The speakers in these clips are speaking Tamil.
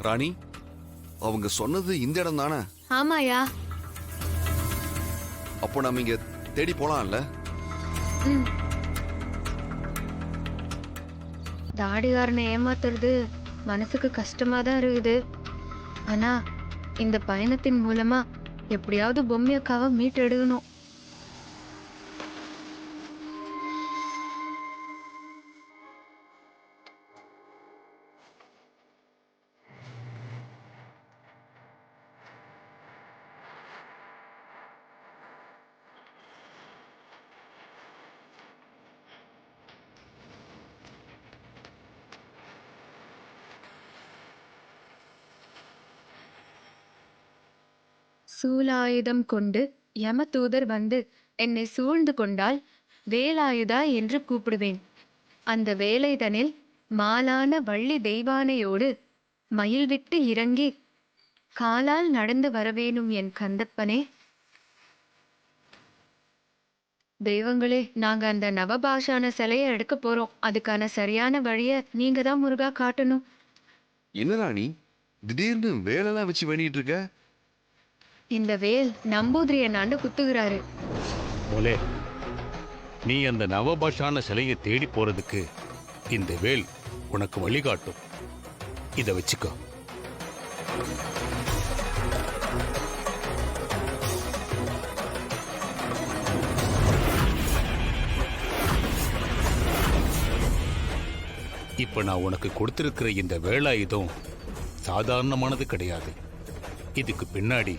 ராணி, அவங்க சொன்னது இந்த இடம் தானே? ஆமாயா. அப்போ நம்ம இங்க தேடி போலாம்ல? தாடிகாரனை ஏமாத்துறது மனசுக்கு கஷ்டமா தான் இருக்குது. ஆனா இந்த பயணத்தின் மூலமா எப்படியாவது பொம்மி அக்காவை மீட்டெடுக்கணும். சூலாயுதம் கொண்டு யமதூதர் வந்து என்னை சூழ்ந்து கொண்டால் வேலாயுதா என்று கூப்பிடுவேன். அந்த வேலைதனில் மாலான வள்ளி தெய்வானையோடு மயில் விட்டு இறங்கி காலால் நடந்து வரவேணும் என் கந்தப்பனே. தெய்வங்களே, நாங்க அந்த நவபாஷான சிலையை எடுக்க போறோம். அதுக்கான சரியான வழிய நீங்க தான் முருகா காட்டணும். என்ன ராணி, திடீர்னு வேலைலாம் வச்சு வேண்டிட்டு இருக்க? இந்த வேல் நம்பூதிரி என்னாண்டு குத்துகிறாரு. மோலே, நீ அந்த நவபாஷான சிலையை தேடி போறதுக்கு இந்த வேல் உனக்கு வழிகாட்டும். இதை வச்சுக்கோ. இப்ப நான் உனக்கு கொடுத்திருக்கிற இந்த வேலாயுதம் சாதாரணமானது கிடையாது. இதுக்கு பின்னாடி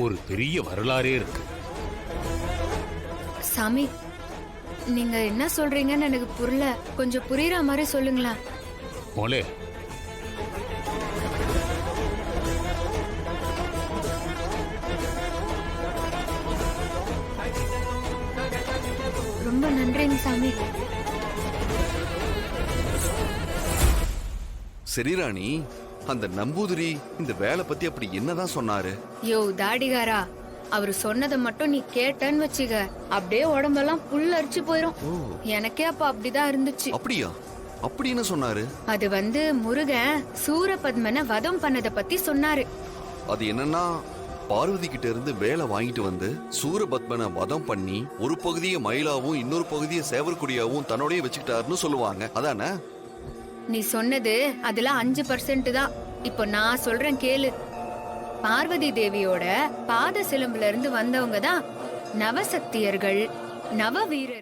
ஒரு பெரிய வரலாறே இருக்கு. சாமி, நீங்க என்ன சொல்றீங்கன்னு எனக்கு புரியல. கொஞ்சம் புரியுற மாதிரி சொல்லுங்களேன். மோலே, ரொம்ப நன்றிங்க சாமி. சரி ராணி, அந்த நம்பூதிரி இந்த வேலை பத்தி அப்படி என்னதான் சொன்னாரு? யோ தாடிகாரா, அவரு சொன்னதை மட்டும் நீ கேட்டன்னு வச்சுக்க, அப்படியே உடம்பெல்லாம் புல் அரிச்சு போயிரும். எனக்கே அப்ப அப்படிதான் இருந்துச்சு. அப்படியா? அப்படி என்ன சொன்னாரு? அது வந்து முருகன் சூரபத்மனை வதம் பண்ணத பத்தி சொன்னாரு. அது என்னன்னா, பார்வதி கிட்ட இருந்து வேலை வாங்கிட்டு வந்து சூரபத்மனை வதம் பண்ணி ஒரு பகுதியை மயிலாவும் இன்னொரு பகுதியை சேவற்குடியாவும் தன்னோடய வச்சுக்கிட்டாருன்னு சொல்லுவாங்க, அதானே? நீ சொன்னது அதுல 5% தான். இப்போ நான் சொல்றேன் கேளு. பார்வதி தேவியோட பாத சிலம்புல இருந்து வந்தவங்க தான் நவசக்தியர்கள், நவ வீரர்.